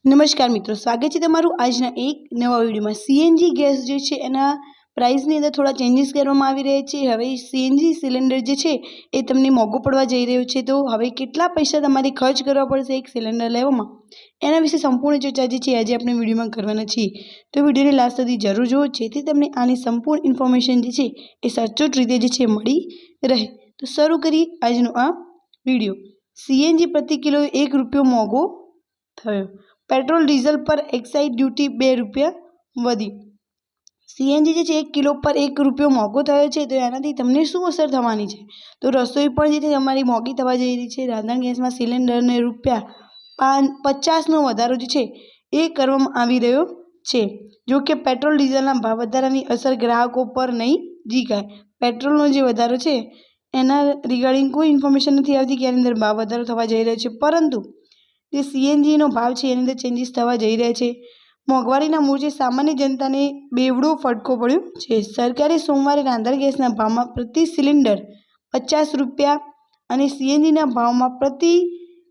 નમસ્કાર મિત્રો, સ્વાગત છે તમારું આજના એક નવા વિડીયોમાં। સીએનજી ગેસ જે છે એના પ્રાઇસની અંદર થોડા ચેન્જીસ કરવામાં આવી રહ્યા છે। હવે સીએનજી સિલિન્ડર જે છે એ તમને મોંઘું પડવા જઈ રહ્યું છે, તો હવે કેટલા પૈસા તમારે ખર્ચ કરવા પડશે એક સિલિન્ડર લેવામાં, એના વિશે સંપૂર્ણ ચર્ચા જે છે આજે આપણે વિડીયોમાં કરવાના છીએ। તો વિડીયોને લાસ્ટ સુધી જરૂર જુઓ, જેથી તમને આની સંપૂર્ણ ઇન્ફોર્મેશન જે છે એ સચોટ રીતે જે છે મળી રહે। તો શરૂ કરીએ આજનો આ વિડીયો। સીએનજી પ્રતિ કિલો ₹1 મોંઘો થયો। पेट्रोल डीजल पर एक्साइज ड्यूटी ₹2 वधी। सीएनजी जे 1 किलो पर ₹1 मोंघो थयो छे, तो एनाथी तमने शुं असर थवानी छे? तो रसोई पण जे तमारी मोंघी थवा जई रही छे। रांधण गैसमां सिलिन्डर ने ₹50 नो वधारो जे छे ए करवामां आवी रह्यो छे। जो कि पेट्रोल डीजलना भाव वधारानी असर ग्राहकों पर नहीं जीकाय। पेट्रोलनो जे वधारो छे एना रिगार्डिंग कोई इन्फॉर्मेशन नथी आवती कि आनी अंदर भाव वधारो थवा जई रह्यो छे, परंतु जे सीएनजी नो भाव है एनी अंदर चेन्जीस थवा जई रह्या छे। मोंघवारीना मोर्चे सामान्य जनताने बेवड़ो फटको पड्यो छे। सरकारे सोमवारे रांधण गैसना भावमां प्रति सिलिन्डर ₹50 अने सीएनजीना भावमां प्रति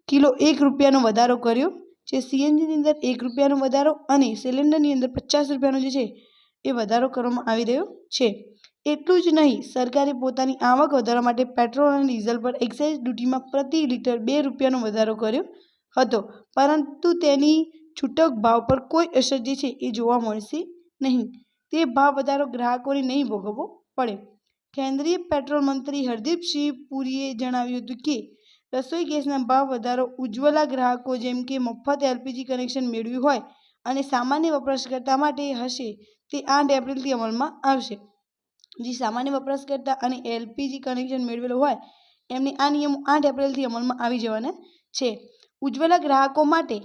किलो ₹1 वधारो कर्यो छे। सीएनजीनी अंदर ₹1 वधारो अने सिलिन्डरनी अंदर ₹50 जे छे ए वधारो करवामां आवी रह्यो छे। એટલું જ નહીં, સરકારે પોતાની આવક વધારવા માટે પેટ્રોલ અને ડીઝલ પર એક્સાઇઝ ડ્યુટીમાં પ્રતિ લિટર ₹2 વધારો કર્યો હતો, પરંતુ તેની છૂટક ભાવ પર કોઈ અસર જે છે એ જોવા મળશે નહીં। તે ભાવ વધારો ગ્રાહકોને નહીં ભોગવવો પડે। કેન્દ્રીય પેટ્રોલ મંત્રી હરદીપસિંહ પુરીએ જણાવ્યું હતું કે રસોઈ ગેસના ભાવ વધારો ઉજ્જવલા ગ્રાહકો જેમ કે મફત એલપીજી કનેક્શન મેળવ્યું હોય અને સામાન્ય વપરાશકર્તા માટે હશે તે 8 એપ્રિલથી અમલમાં આવશે। જે સામાન્ય વપરાશકર્તા અને એલપીજી કનેક્શન મેળવેલું હોય એમને આ નિયમો 8 એપ્રિલથી અમલમાં આવી જવાના છે। ઉજ્જવલા ગ્રાહકો માટે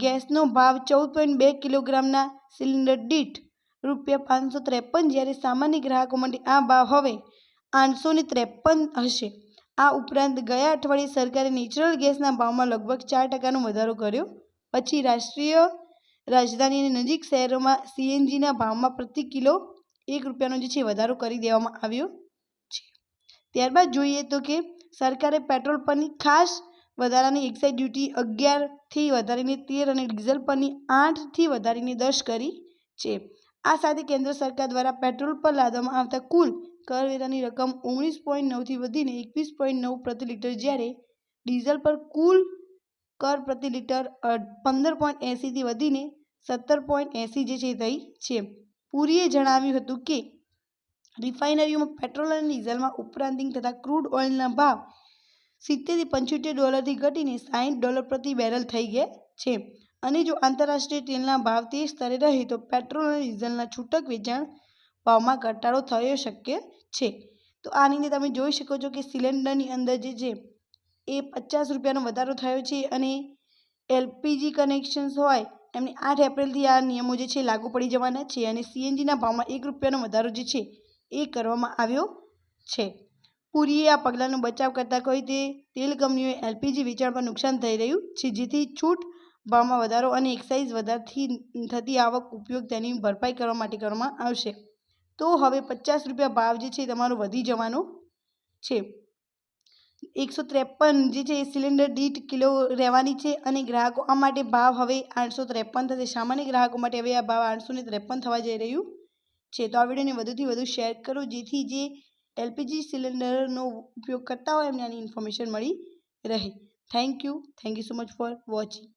ગેસનો ભાવ 14.2 કિલોગ્રામના સિલિન્ડર દીઠ ₹553, જ્યારે સામાન્ય ગ્રાહકો માટે આ ભાવ હવે 853 હશે। આ ઉપરાંત ગયા અઠવાડિયે સરકારે નેચરલ ગેસના ભાવમાં લગભગ 4% વધારો કર્યો પછી રાષ્ટ્રીય રાજધાની અને નજીક શહેરોમાં સીએનજીના ભાવમાં પ્રતિ કિલો ₹1 જે છે વધારો કરી દેવામાં આવ્યો છે। ત્યારબાદ જોઈએ તો કે સરકારે પેટ્રોલ પરની ખાસ વધારાની એક્સાઇઝ ડ્યુટી 11 થી વધારીને 13 અને ડીઝલ પરની 8 થી વધારીને 10 કરી છે। આ સાથે કેન્દ્ર સરકાર દ્વારા પેટ્રોલ પર લાદવામાં આવતા કુલ કરવેરાની રકમ 19.9 થી વધીને 21.9 પ્રતિ લિટર, જ્યારે ડીઝલ પર કુલ કર પ્રતિ લિટર 15.80 થી વધીને 17.80 જે છે થઈ છે। પુરીએ જણાવ્યું હતું કે રિફાઇનરીઓમાં પેટ્રોલ અને ડીઝલમાં ઉપરાંતિંગ તથા ક્રૂડ ઓઇલના ભાવ $70 થી $75 ઘટીને $60 પ્રતિ બેરલ થઈ ગયા છે। અને જો આંતરરાષ્ટ્રીય તેલના ભાવ તે સ્તરે રહે તો પેટ્રોલ અને ડીઝલના છૂટક વેચાણ ભાવમાં ઘટાડો થયો શક્ય છે। તો આની અંદર તમે જોઈ શકો છો કે સિલિન્ડરની અંદર જે છે એ ₹50 વધારો થયો છે અને એલપીજી કનેક્શન્સ હોય એમને 8 એપ્રિલથી આ નિયમો જે છે લાગુ પડી જવાના છે અને સીએનજીના ભાવમાં ₹1 વધારો જે છે એ કરવામાં આવ્યો છે। પુરીએ આ પગલાંનો બચાવ કરતા કહ્યું તે તેલ કંપનીઓએ એલપીજી વેચાણ પર નુકસાન થઈ રહ્યું છે, જેથી છૂટ ભાવમાં વધારો અને એક્સાઇઝ વધારથી થતી આવક ઉપયોગ તેની ભરપાઈ કરવા માટે કરવામાં આવશે। તો હવે ₹50 ભાવ જે છે તમારો વધી જવાનો છે। 153 જે છે એ સિલિન્ડર દીઠ કિલો રહેવાની છે અને ગ્રાહકો આ માટે ભાવ હવે 853 થશે। સામાન્ય ગ્રાહકો માટે હવે આ ભાવ 853 થવા જઈ રહ્યું છે। તો આ વિડીયોને વધુથી વધુ શેર કરો, જેથી જે એલપીજી સિલિન્ડરનો ઉપયોગ કરતા હોય એમને આની ઇન્ફોર્મેશન મળી રહે। Thank you so much for watching.